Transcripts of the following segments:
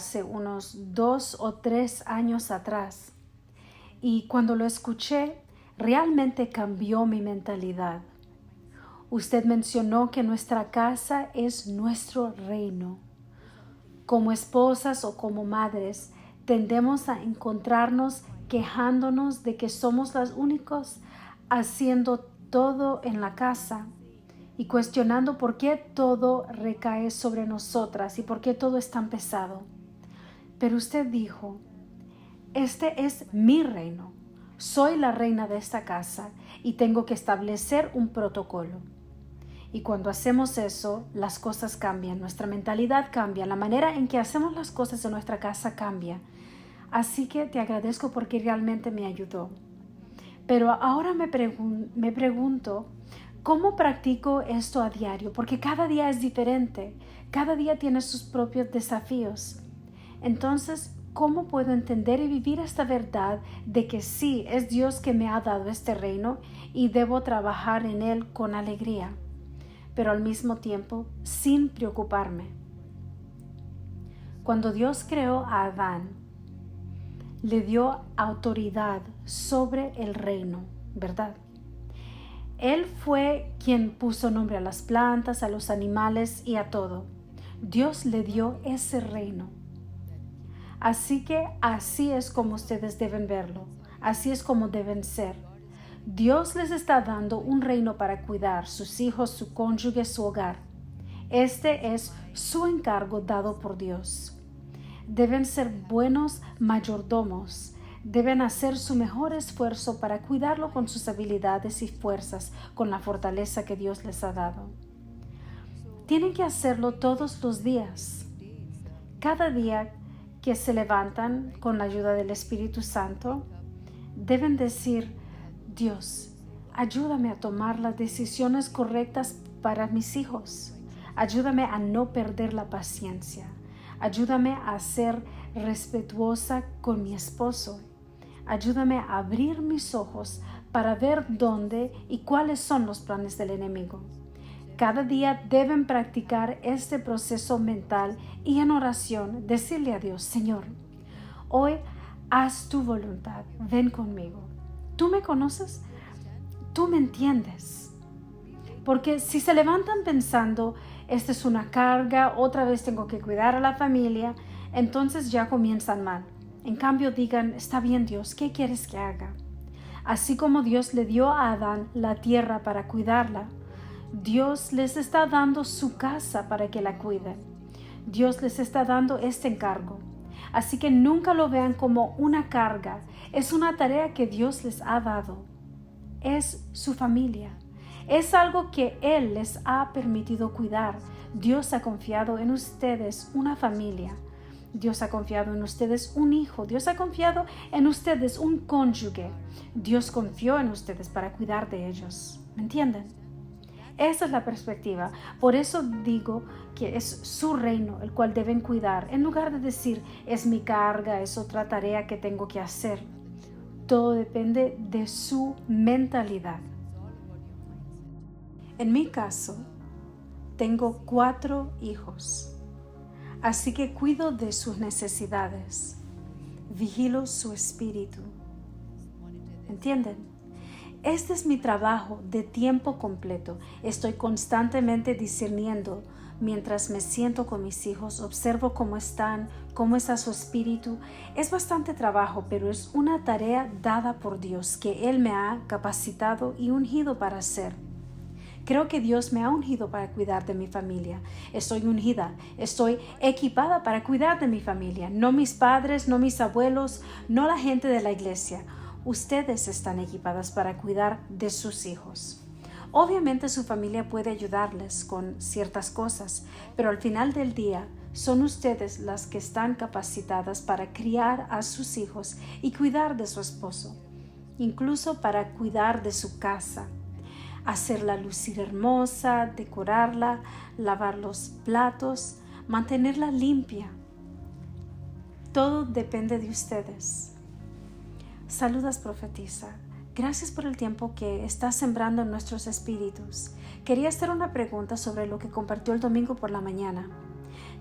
hace unos 2 o 3 años atrás. Y cuando lo escuché, realmente cambió mi mentalidad. Usted mencionó que nuestra casa es nuestro reino. Como esposas o como madres, tendemos a encontrarnos quejándonos de que somos las únicas haciendo todo en la casa y cuestionando por qué todo recae sobre nosotras y por qué todo es tan pesado. Pero usted dijo, este es mi reino. Soy la reina de esta casa y tengo que establecer un protocolo. Y cuando hacemos eso, las cosas cambian, nuestra mentalidad cambia, la manera en que hacemos las cosas en nuestra casa cambia. Así que te agradezco porque realmente me ayudó. Pero ahora me pregunto, ¿cómo practico esto a diario? Porque cada día es diferente, cada día tiene sus propios desafíos. Entonces, ¿cómo puedo entender y vivir esta verdad de que sí, es Dios que me ha dado este reino y debo trabajar en él con alegría, pero al mismo tiempo sin preocuparme? Cuando Dios creó a Adán, le dio autoridad sobre el reino, ¿verdad? Él fue quien puso nombre a las plantas, a los animales y a todo. Dios le dio ese reino. Así que así es como ustedes deben verlo, así es como deben ser. Dios les está dando un reino para cuidar sus hijos, su cónyuge, su hogar. Este es su encargo dado por Dios. Deben ser buenos mayordomos, deben hacer su mejor esfuerzo para cuidarlo con sus habilidades y fuerzas, con la fortaleza que Dios les ha dado. Tienen que hacerlo todos los días. Cada día que se levantan con la ayuda del Espíritu Santo, deben decir, Dios, ayúdame a tomar las decisiones correctas para mis hijos. Ayúdame a no perder la paciencia. Ayúdame a ser respetuosa con mi esposo. Ayúdame a abrir mis ojos para ver dónde y cuáles son los planes del enemigo. Cada día deben practicar este proceso mental y en oración decirle a Dios, Señor, hoy haz tu voluntad, ven conmigo. ¿Tú me conoces? ¿Tú me entiendes? Porque si se levantan pensando, esta es una carga, otra vez tengo que cuidar a la familia, entonces ya comienzan mal. En cambio digan, está bien Dios, ¿qué quieres que haga? Así como Dios le dio a Adán la tierra para cuidarla, Dios les está dando su casa para que la cuiden. Dios les está dando este encargo. Así que nunca lo vean como una carga. Es una tarea que Dios les ha dado. Es su familia. Es algo que Él les ha permitido cuidar. Dios ha confiado en ustedes una familia. Dios ha confiado en ustedes un hijo. Dios ha confiado en ustedes un cónyuge. Dios confió en ustedes para cuidar de ellos. ¿Me entienden? Esa es la perspectiva. Por eso digo que es su reino el cual deben cuidar. En lugar de decir, es mi carga, es otra tarea que tengo que hacer. Todo depende de su mentalidad. En mi caso, tengo 4 hijos. Así que cuido de sus necesidades. Vigilo su espíritu. ¿Entienden? Este es mi trabajo de tiempo completo. Estoy constantemente discerniendo. Mientras me siento con mis hijos, observo cómo están, cómo está su espíritu. Es bastante trabajo, pero es una tarea dada por Dios que Él me ha capacitado y ungido para hacer. Creo que Dios me ha ungido para cuidar de mi familia. Estoy ungida, estoy equipada para cuidar de mi familia. No mis padres, no mis abuelos, no la gente de la iglesia. Ustedes están equipadas para cuidar de sus hijos. Obviamente su familia puede ayudarles con ciertas cosas, pero al final del día son ustedes las que están capacitadas para criar a sus hijos y cuidar de su esposo, incluso para cuidar de su casa, hacerla lucir hermosa, decorarla, lavar los platos, mantenerla limpia. Todo depende de ustedes. Saludas, profetisa. Gracias por el tiempo que estás sembrando en nuestros espíritus. Quería hacer una pregunta sobre lo que compartió el domingo por la mañana.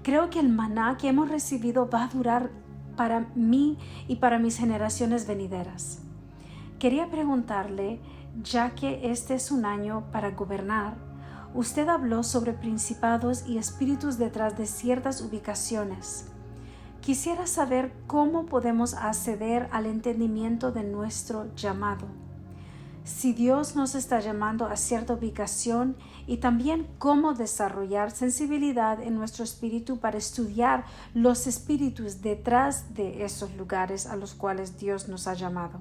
Creo que el maná que hemos recibido va a durar para mí y para mis generaciones venideras. Quería preguntarle, ya que este es un año para gobernar, usted habló sobre principados y espíritus detrás de ciertas ubicaciones. Quisiera saber cómo podemos acceder al entendimiento de nuestro llamado. Si Dios nos está llamando a cierta ubicación y también cómo desarrollar sensibilidad en nuestro espíritu para estudiar los espíritus detrás de esos lugares a los cuales Dios nos ha llamado.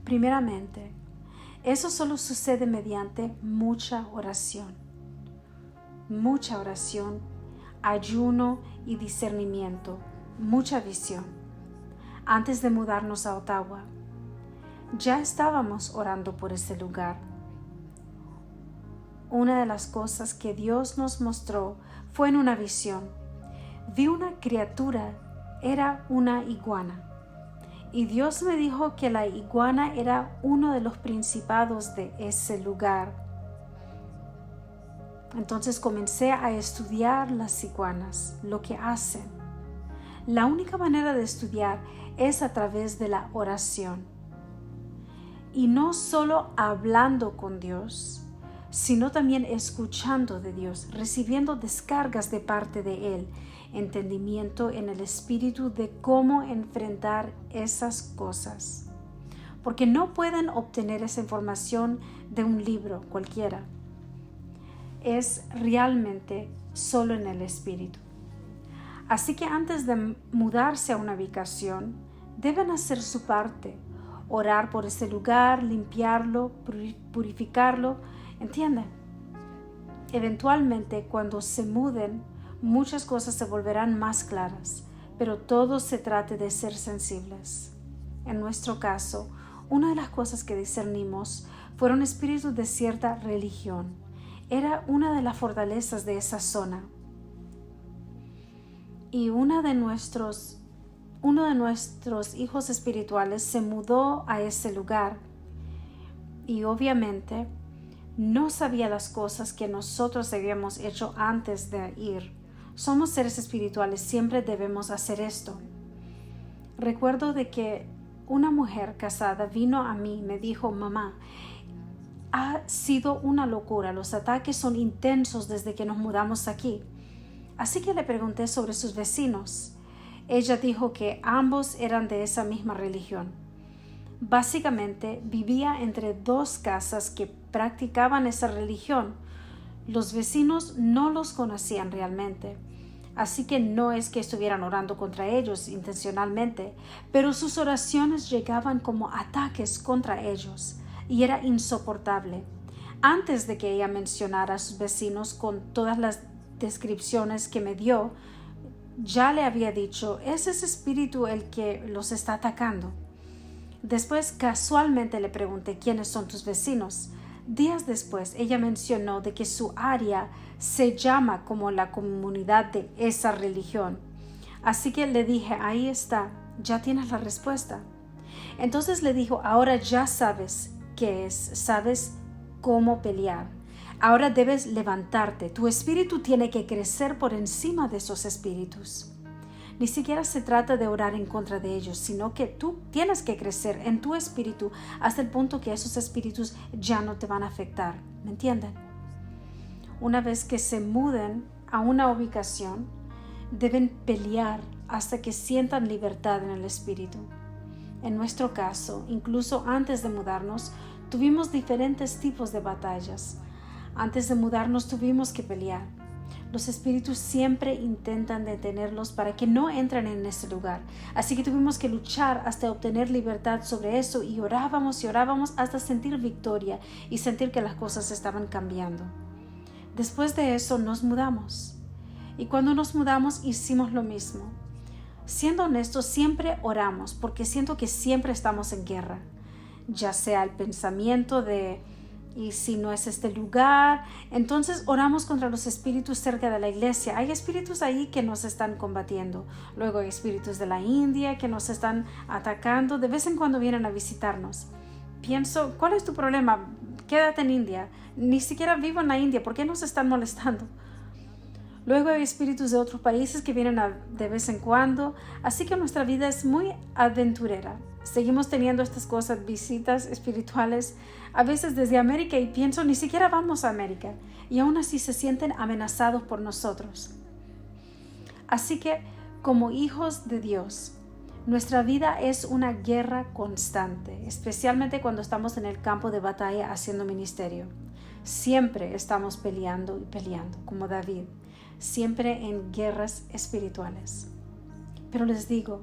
Primeramente, eso solo sucede mediante mucha oración, ayuno y discernimiento, mucha visión. Antes de mudarnos a Ottawa, ya estábamos orando por ese lugar. Una de las cosas que Dios nos mostró fue en una visión. Vi una criatura, era una iguana. Y Dios me dijo que la iguana era uno de los principados de ese lugar. Entonces comencé a estudiar las iguanas, lo que hacen. La única manera de estudiar es a través de la oración. Y no solo hablando con Dios, sino también escuchando de Dios, recibiendo descargas de parte de Él, entendimiento en el espíritu de cómo enfrentar esas cosas. Porque no pueden obtener esa información de un libro cualquiera. Es realmente solo en el espíritu. Así que antes de mudarse a una ubicación, deben hacer su parte. Orar por ese lugar, limpiarlo, purificarlo, ¿entienden? Eventualmente, cuando se muden, muchas cosas se volverán más claras, pero todo se trata de ser sensibles. En nuestro caso, una de las cosas que discernimos fueron espíritus de cierta religión. Era una de las fortalezas de esa zona. Y uno de nuestros hijos espirituales se mudó a ese lugar y obviamente no sabía las cosas que nosotros habíamos hecho antes de ir. Somos seres espirituales, siempre debemos hacer esto. Recuerdo de que una mujer casada vino a mí y me dijo: mamá, ha sido una locura, los ataques son intensos desde que nos mudamos aquí. Así que le pregunté sobre sus vecinos. Ella dijo que ambos eran de esa misma religión. Básicamente vivía entre dos casas que practicaban esa religión. Los vecinos no los conocían realmente, así que no es que estuvieran orando contra ellos intencionalmente, pero sus oraciones llegaban como ataques contra ellos y era insoportable. Antes de que ella mencionara a sus vecinos con todas las descripciones que me dio, ya le había dicho: es ese espíritu el que los está atacando. Después casualmente le pregunté: ¿quiénes son tus vecinos? Días después ella mencionó de que su área se llama como la comunidad de esa religión. Así que le dije: ahí está, ya tienes la respuesta. Entonces le dijo: ahora ya sabes qué es, sabes cómo pelear. Ahora debes levantarte. Tu espíritu tiene que crecer por encima de esos espíritus. Ni siquiera se trata de orar en contra de ellos, sino que tú tienes que crecer en tu espíritu hasta el punto que esos espíritus ya no te van a afectar. ¿Me entienden? Una vez que se muden a una ubicación, deben pelear hasta que sientan libertad en el espíritu. En nuestro caso, incluso antes de mudarnos, tuvimos diferentes tipos de batallas. Antes de mudarnos tuvimos que pelear. Los espíritus siempre intentan detenerlos para que no entren en ese lugar. Así que tuvimos que luchar hasta obtener libertad sobre eso y orábamos hasta sentir victoria y sentir que las cosas estaban cambiando. Después de eso nos mudamos. Y cuando nos mudamos hicimos lo mismo. Siendo honestos, siempre oramos porque siento que siempre estamos en guerra. Ya sea el pensamiento de: y si no es este lugar, entonces oramos contra los espíritus cerca de la iglesia. Hay espíritus ahí que nos están combatiendo. Luego hay espíritus de la India que nos están atacando. De vez en cuando vienen a visitarnos. Pienso: ¿cuál es tu problema? Quédate en India. Ni siquiera vivo en la India. ¿Por qué nos están molestando? Luego hay espíritus de otros países que vienen de vez en cuando, así que nuestra vida es muy aventurera. Seguimos teniendo estas cosas, visitas espirituales, a veces desde América, y pienso, ni siquiera vamos a América, y aún así se sienten amenazados por nosotros. Así que, como hijos de Dios, nuestra vida es una guerra constante, especialmente cuando estamos en el campo de batalla haciendo ministerio. Siempre estamos peleando y peleando, como David, siempre en guerras espirituales. Pero les digo,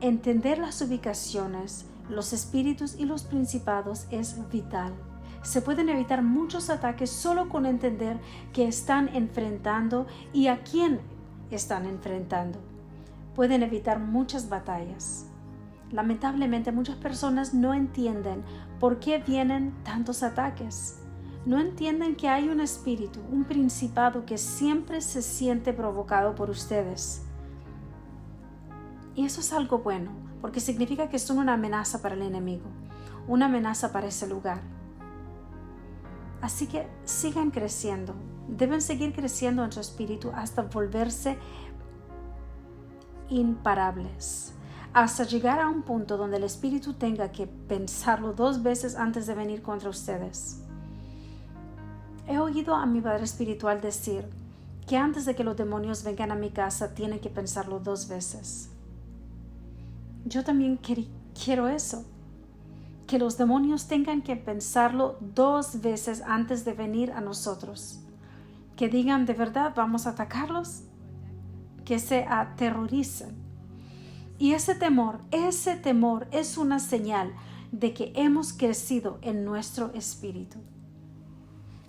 entender las ubicaciones, los espíritus y los principados es vital. Se pueden evitar muchos ataques solo con entender qué están enfrentando y a quién están enfrentando. Pueden evitar muchas batallas. Lamentablemente, muchas personas no entienden por qué vienen tantos ataques. No entienden que hay un espíritu, un principado que siempre se siente provocado por ustedes. Y eso es algo bueno, porque significa que son una amenaza para el enemigo, una amenaza para ese lugar. Así que sigan creciendo. Deben seguir creciendo en su espíritu hasta volverse imparables, hasta llegar a un punto donde el espíritu tenga que pensarlo 2 veces antes de venir contra ustedes. He oído a mi padre espiritual decir que antes de que los demonios vengan a mi casa tienen que pensarlo 2 veces. Yo también quiero eso, que los demonios tengan que pensarlo 2 veces antes de venir a nosotros, que digan, ¿de verdad vamos a atacarlos? Que se aterroricen. Y ese temor es una señal de que hemos crecido en nuestro espíritu,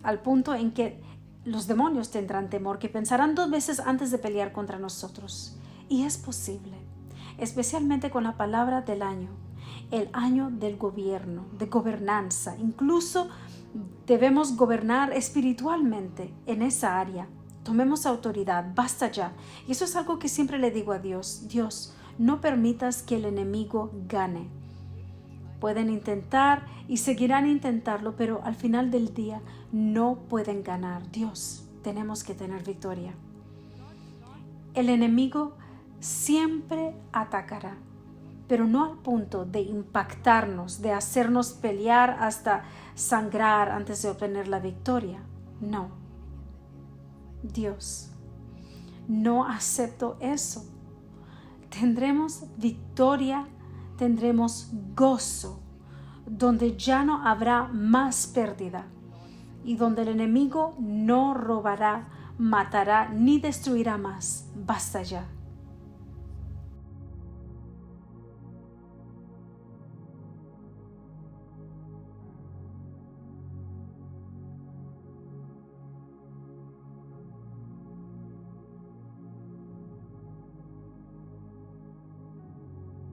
al punto en que los demonios tendrán temor, que pensarán 2 veces antes de pelear contra nosotros. Y es posible, especialmente con la palabra del año, el año del gobierno, de gobernanza. Incluso debemos gobernar espiritualmente en esa área. Tomemos autoridad, basta ya. Y eso es algo que siempre le digo a Dios. Dios, no permitas que el enemigo gane. Pueden intentar y seguirán intentarlo, pero al final del día no pueden ganar. Dios, tenemos que tener victoria. El enemigo siempre atacará, pero no al punto de impactarnos, de hacernos pelear hasta sangrar antes de obtener la victoria. No. Dios, no acepto eso. Tendremos victoria, tendremos gozo, donde ya no habrá más pérdida y donde el enemigo no robará, matará ni destruirá más. Basta ya.